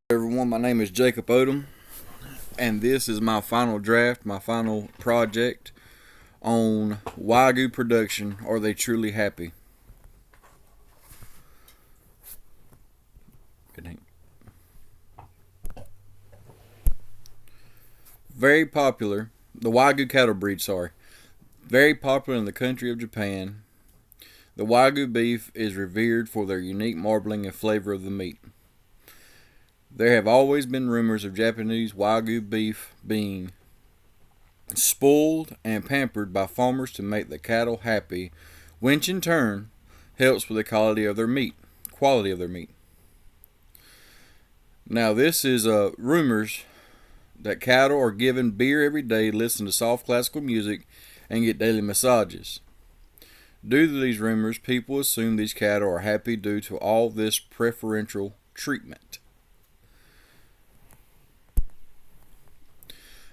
Everyone, my name is Jacob Odom, and this is my final draft, my final project on Wagyu production. Are they truly happy? Very popular, the Wagyu cattle breed, very popular in the country of Japan. The Wagyu beef is revered for their unique marbling and flavor of the meat. There have always been rumors of Japanese Wagyu beef being spoiled and pampered by farmers to make the cattle happy, which in turn helps with the quality of their meat. Now, this is rumors that cattle are given beer every day, listen to soft classical music, and get daily massages. Due to these rumors, people assume these cattle are happy due to all this preferential treatment.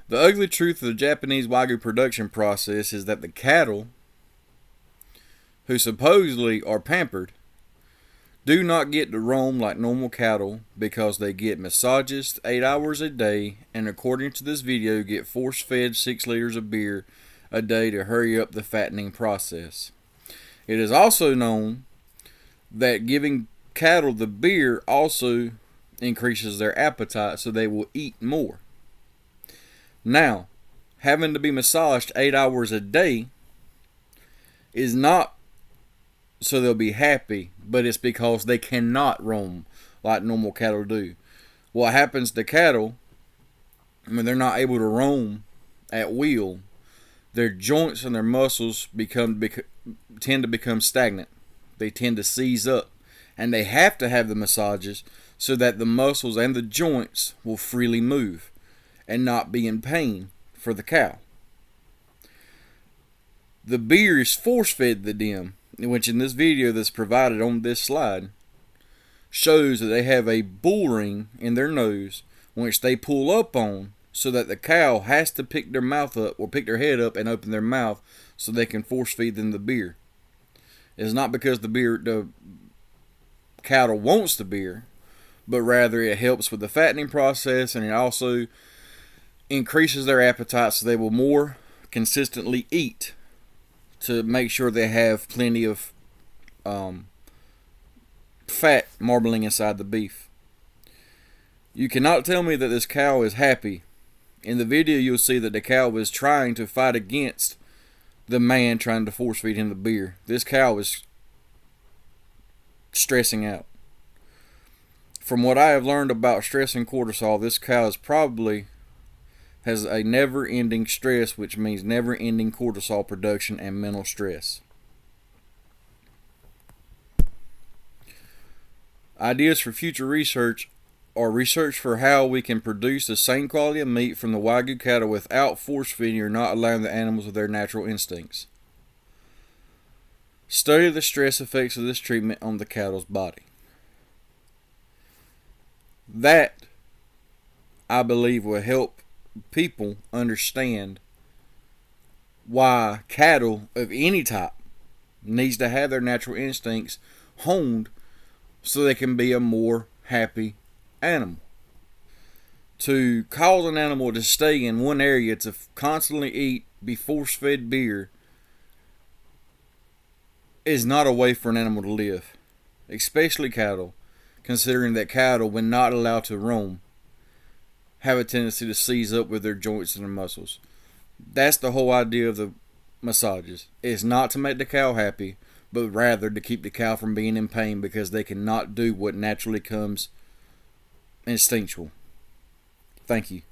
The ugly truth of the Japanese Wagyu production process is that the cattle, who supposedly are pampered, do not get to roam like normal cattle because they get massages 8 hours a day and, according to this video, get force-fed 6 liters of beer a day to hurry up the fattening process. It is also known that giving cattle the beer also increases their appetite, so they will eat more. Now, having to be massaged 8 hours a day is not so they'll be happy, but it's because they cannot roam like normal cattle do. What happens to cattle when they're not able to roam at will? Their joints and their muscles tend to become stagnant. They tend to seize up, and they have to have the massages so that the muscles and the joints will freely move and not be in pain for the cow. The beer is force-fed to them, which in this video that's provided on this slide shows that they have a bull ring in their nose which they pull up on, so that the cow has to pick their mouth up or pick their head up and open their mouth so they can force feed them the beer. It's not because the cattle wants the beer, but rather it helps with the fattening process, and it also increases their appetite so they will more consistently eat to make sure they have plenty of fat marbling inside the beef. You cannot tell me that this cow is happy. In the video, you'll see that the cow was trying to fight against the man trying to force feed him the beer. This cow is stressing out. From what I have learned about stress and cortisol, this cow is probably has a never-ending stress, which means never-ending cortisol production and mental stress. Ideas for future research are research for how we can produce the same quality of meat from the Wagyu cattle without force feeding or not allowing the animals with their natural instincts. Study the stress effects of this treatment on the cattle's body. That, I believe, will help people understand why cattle of any type needs to have their natural instincts honed so they can be a more happy animal. To cause an animal to stay in one area to constantly eat, be force-fed beer, is not a way for an animal to live, especially cattle, considering that cattle, when not allowed to roam, have a tendency to seize up with their joints and their muscles. That's the whole idea of the massages. It's not to make the cow happy, but rather to keep the cow from being in pain because they cannot do what naturally comes instinctual. Thank you.